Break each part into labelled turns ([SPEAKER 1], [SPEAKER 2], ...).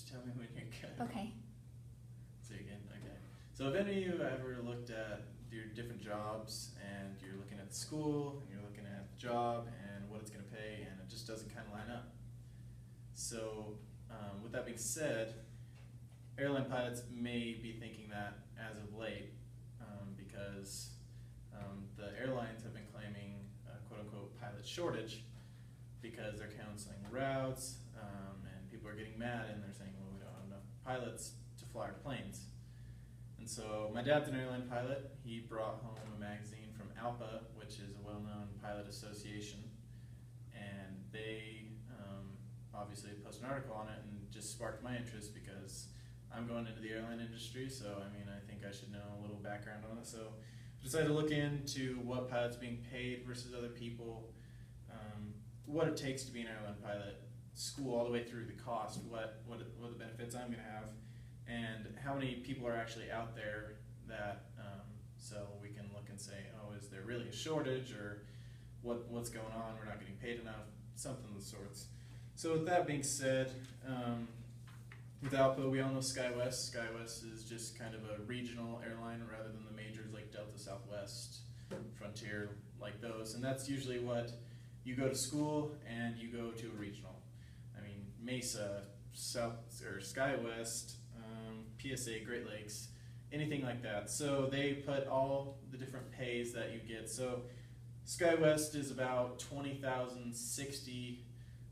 [SPEAKER 1] Just tell me when you're good.
[SPEAKER 2] Okay.
[SPEAKER 1] So you're good? Okay. So if any of you ever looked at your different jobs and you're looking at the school and you're looking at the job and what it's going to pay and it just doesn't kind of line up. So with that being said, airline pilots may be thinking that as of late because the airlines have been claiming a quote-unquote pilot shortage because they're canceling routes and people are getting mad and they're saying, well, we don't have enough pilots to fly our planes. And so my dad's an airline pilot. He brought home a magazine from ALPA, which is a well-known pilot association, and they obviously posted an article on it and just sparked my interest because I'm going into the airline industry, so I mean I think I should know a little background on it. So I decided to look into what pilots being paid versus other people, what it takes to be an airline pilot, school all the way through the cost, what the benefits I'm going to have, and how many people are actually out there that so we can look and say, oh, is there really a shortage, or what's going on, we're not getting paid enough, something of the sorts. So with that being said, with ALPA, we all know SkyWest. SkyWest is just kind of a regional airline rather than the majors like Delta, Southwest, Frontier, like those. And that's usually what you go to school and you go to a regional. I mean, Mesa, South or SkyWest, PSA, Great Lakes, anything like that. So they put all the different pays that you get. So SkyWest is about $20,060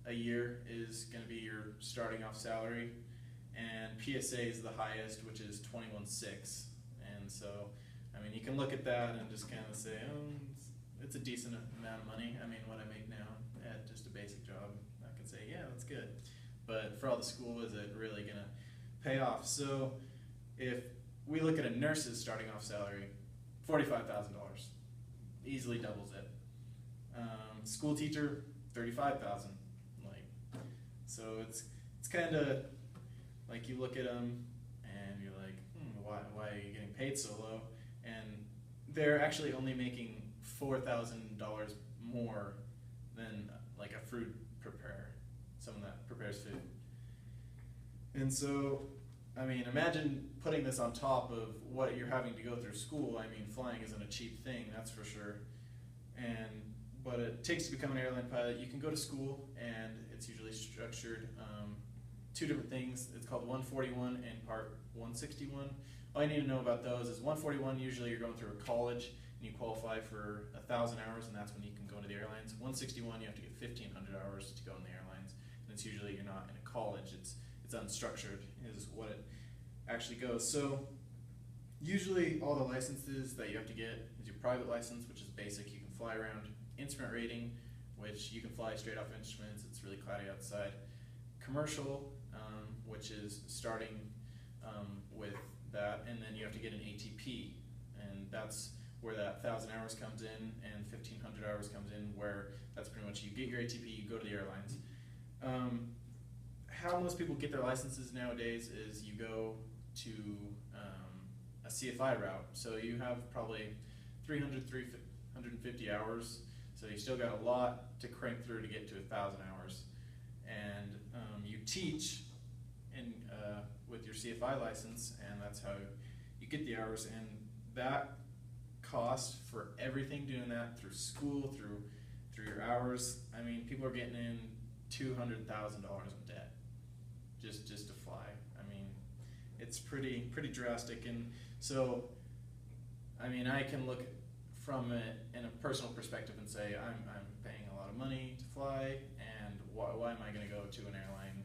[SPEAKER 1] a year is going to be your starting off salary, and PSA is the highest, which is $21,600. And so, I mean, you can look at that and just kind of say, oh, it's a decent amount of money. I mean, what I make now at just a basic job, I can say, yeah, that's good. But for all the school, is it really going to pay off? So if we look at a nurse's starting off salary, $45,000, easily doubles it. School teacher, $35,000. So it's kind of like you look at them and you're like, why are you getting paid so low? And they're actually only making $4,000 more than like a food preparer, someone that prepares food. And so, I mean, imagine putting this on top of what you're having to go through school. I mean, flying isn't a cheap thing, that's for sure. And what it takes to become an airline pilot, you can go to school, and it's usually structured two different things. It's called 141 and Part 161. All you need to know about those is 141, usually you're going through a college and you qualify for 1,000 hours, and that's when you can go into the airlines. 161, you have to get 1,500 hours to go in the airlines, and it's usually you're not in a college. It's unstructured is what it actually goes. So usually all the licenses that you have to get is your private license, which is basic, you can fly around. Instrument rating, which you can fly straight off instruments, it's really cloudy outside. Commercial, which is starting with that, and then you have to get an ATP, and that's where that 1,000 hours comes in and 1,500 hours comes in, where that's pretty much you get your ATP, you go to the airlines. How most people get their licenses nowadays is you go to a CFI route, so you have probably 350 hours. So you still got a lot to crank through to get to 1,000 hours, and you teach with your CFI license, and that's how you get the hours. And that cost for everything doing that through school, through your hours. I mean, people are getting in $200,000 in debt just to fly. I mean, it's pretty drastic, and so I mean, I can look from it in a personal perspective and say, I'm paying a lot of money to fly, and why am I going to go to an airline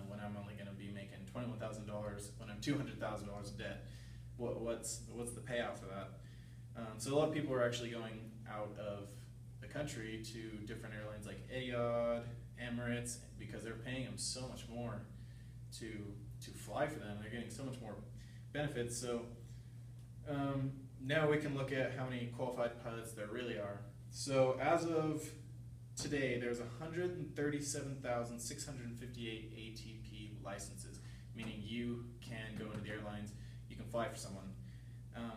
[SPEAKER 1] when I'm only going to be making $21,000 when I'm $200,000 in debt? What's the payout for that? So a lot of people are actually going out of the country to different airlines like Etihad, Emirates, because they're paying them so much more to fly for them. They're getting so much more benefits. So now we can look at how many qualified pilots there really are. So as of today, there's 137,658 ATP licenses, meaning you can go into the airlines, you can fly for someone.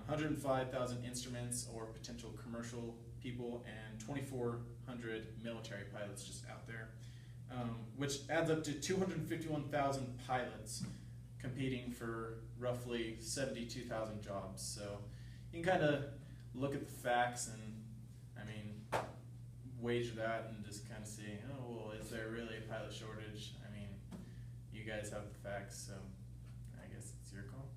[SPEAKER 1] 105,000 instruments or potential commercial people, and 2,400 military pilots just out there. which adds up to 251,000 pilots competing for roughly 72,000 jobs. So you can kind of look at the facts and, I mean, wager that and just kind of see, oh, well, is there really a pilot shortage? I mean, you guys have the facts, so I guess it's your call.